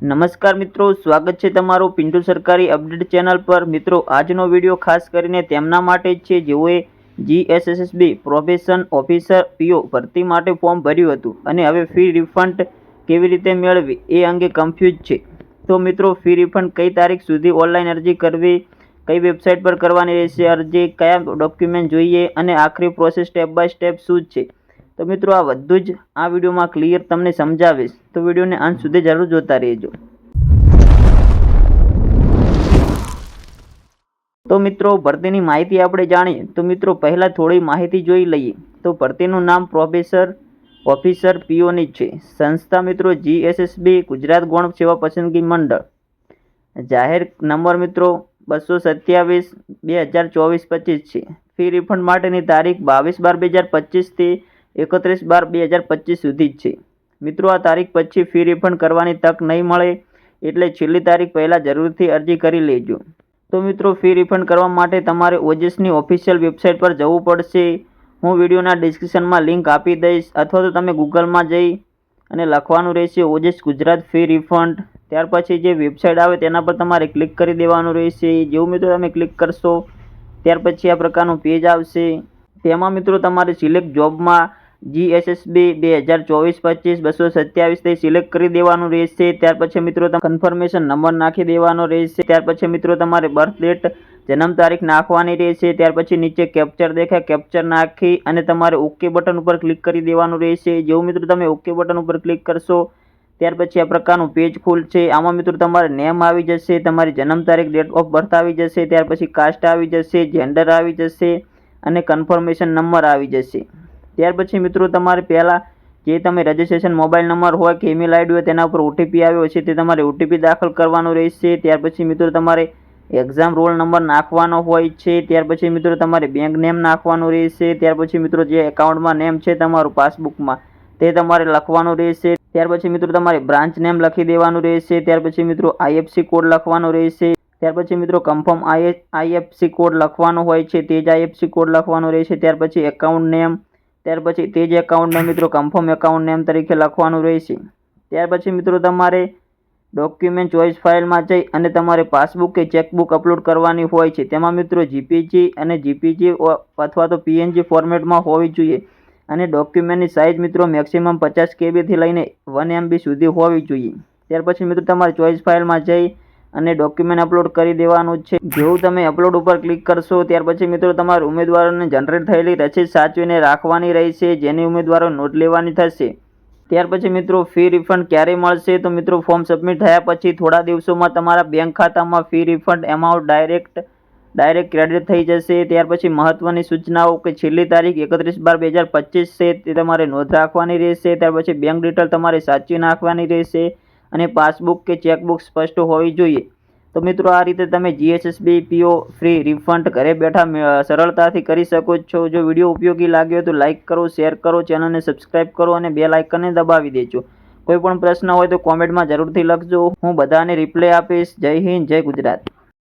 નમસ્કાર મિત્રો, સ્વાગત છે તમારું પિન્ટુ સરકારી અપડેટ ચેનલ પર। મિત્રો, આજનો વિડીયો ખાસ કરીને તેમના માટે જ છે જેઓએ જીએસએસબી પ્રોબેશન ઓફિસર પીઓ ભરતી માટે ફોર્મ ભર્યું હતું અને હવે ફી રિફંડ કેવી રીતે મેળવવી એ અંગે કન્ફ્યુઝ છે। તો મિત્રો, ફી રિફંડ કઈ તારીખ સુધી ઓનલાઈન અરજી કરવી, કઈ વેબસાઇટ પર કરવાની રહેશે અરજી, કયા ડોક્યુમેન્ટ જોઈએ અને આખરી પ્રોસેસ સ્ટેપ બાય સ્ટેપ શું છે, તો મિત્રો આ બધું જ આ વિડીયોમાં ક્લિયર તમને સમજાવીશ। તો વિડીયોને અંત સુધી જરૂર જોતા રહેજો। તો મિત્રો, ભરતીની માહિતી આપણે જાણીએ તો મિત્રો પહેલા થોડી માહિતી જોઈ લઈએ। તો ભરતીનું નામ પ્રોબેશન ઓફિસર પીઓની છે। સંસ્થા મિત્રો જીએસએસબી ગુજરાત ગૌણ સેવા પસંદગી મંડળ। જાહેર નંબર મિત્રો 227/2024-25 છે। ફી રિફંડ માટેની તારીખ 22/12/2025 થી 31/12/2025 સુધી જ છે। મિત્રો, આ તારીખ પછી ફી રિફંડ કરવાની તક નહીં મળે એટલે છેલ્લી તારીખ પહેલાં જરૂરથી અરજી કરી લેજો। તો મિત્રો, ફી રિફંડ કરવા માટે તમારે ઓજસની ઓફિશિયલ વેબસાઇટ પર જવું પડશે। હું વિડીયોના ડિસ્ક્રિપ્શનમાં લિંક આપી દઈશ, અથવા તો તમે ગૂગલમાં જઈ અને લખવાનું રહેશે ઓજસ ગુજરાત ફી રિફંડ। ત્યાર પછી જે વેબસાઇટ આવે તેના પર તમારે ક્લિક કરી દેવાનું રહેશે। જેવું મિત્રો તમે ક્લિક કરશો ત્યાર પછી આ પ્રકારનું પેજ આવશે। તેમાં મિત્રો તમારે સિલેક્ટ જોબમાં જીએસએસબી 2024-25 227 તે સિલેક્ટ કરી દેવાનું રહેશે। ત્યાર પછી મિત્રો તમે કન્ફર્મેશન નંબર નાખી દેવાનો રહેશે। ત્યાર પછી મિત્રો તમારે બર્થ ડેટ જન્મ તારીખ નાખવાની રહેશે। ત્યાર પછી નીચે કેપ્ચર દેખાય, કેપ્ચર નાખી અને તમારે ઓકે બટન ઉપર ક્લિક કરી દેવાનું રહેશે। જેવું મિત્રો તમે ઓકે બટન ઉપર ક્લિક કરશો ત્યાર પછી આ પ્રકારનું પેજ ખુલશે। આમાં મિત્રો તમારે નેમ આવી જશે, તમારી જન્મ તારીખ ડેટ ઓફ બર્થ આવી જશે, ત્યાર પછી કાસ્ટ આવી જશે, જેન્ડર આવી જશે અને કન્ફર્મેશન નંબર આવી જશે। ત્યાર પછી મિત્રો તમારે પહેલાં જે તમે રજિસ્ટ્રેશન મોબાઈલ નંબર હોય કે ઈમેલ આઈડી હોય તેના ઉપર ઓટીપી આવ્યો છે તે તમારે ઓટીપી દાખલ કરવાનો રહેશે। ત્યાર પછી મિત્રો તમારે એક્ઝામ રોલ નંબર નાખવાનો હોય છે। ત્યાર પછી મિત્રો તમારે બેંક નેમ નાખવાનું રહેશે। ત્યાર પછી મિત્રો જે એકાઉન્ટમાં નેમ છે તમારું પાસબુકમાં તે તમારે લખવાનું રહેશે। ત્યાર પછી મિત્રો તમારે બ્રાન્ચ નેમ લખી દેવાનું રહેશે। ત્યાર પછી મિત્રો આઈએફસી કોડ લખવાનો રહેશે। ત્યાર પછી મિત્રો કન્ફર્મ આઈએફસી કોડ લખવાનો હોય છે તે જ આઈએફસી કોડ લખવાનો રહેશે। ત્યાર પછી એકાઉન્ટ નેમ, ત્યાર પછી તે જ એકાઉન્ટ નેમ મિત્રો કન્ફર્મ એકાઉન્ટ નેમ તરીકે લખવાનું રહેશે। ત્યાર પછી મિત્રો તમારે ડોક્યુમેન્ટ ચોઇસ ફાઇલમાં જઈ અને તમારે પાસબુક કે ચેકબુક અપલોડ કરવાની હોય છે। તેમાં મિત્રો જીપીજી અને જીપીજી અથવા તો પીએનજી ફોર્મેટમાં હોવી જોઈએ અને ડોક્યુમેન્ટની સાઇઝ મિત્રો મેક્સિમમ 50 KB થી લઈને 1 MB સુધી હોવી જોઈએ। ત્યાર પછી મિત્રો તમારે ચોઇસ ફાઇલમાં જઈ અને ડોક્યુમેન્ટ અપલોડ કરી દેવાનું છે। જેવું તમે અપલોડ ઉપર ક્લિક કરશો ત્યાર પછી મિત્રો તમારે ઉમેદવારોને જનરેટ થયેલી રસીદ સાચવીને રાખવાની રહેશે, જેની ઉમેદવારો નોંધ લેવાની થશે। ત્યાર પછી મિત્રો ફી રિફંડ ક્યારે મળશે, તો મિત્રો ફોર્મ સબમિટ થયા પછી થોડા દિવસોમાં તમારા બેંક ખાતામાં fee refund amount direct credit થઈ જશે। ત્યાર પછી મહત્વની સૂચનાઓ કે છેલ્લી તારીખ 31/12/2025 છે તે તમારે નોંધ રાખવાની રહેશે। ત્યાર પછી બેંક ડિટેલ તમારે સાચી નાખવાની રહેશે અને પાસબુક કે ચેકબુક સ્પષ્ટ હોવી જોઈએ। તો મિત્રો આ રીતે તમે જીએસએસબી પીઓ ફ્રી રિફંડ ઘરે બેઠા સરળતાથી કરી શકો છો। જો વિડીયો ઉપયોગી લાગ્યો તો લાઇક કરો, શેર કરો, ચેનલને સબસ્ક્રાઇબ કરો અને બેલ આઇકનને દબાવી દેજો। કોઈ પણ પ્રશ્ન હોય તો કોમેન્ટમાં જરૂરથી લખજો, હું બધાને રિપ્લાય આપીશ। જય હિન્દ, જય ગુજરાત।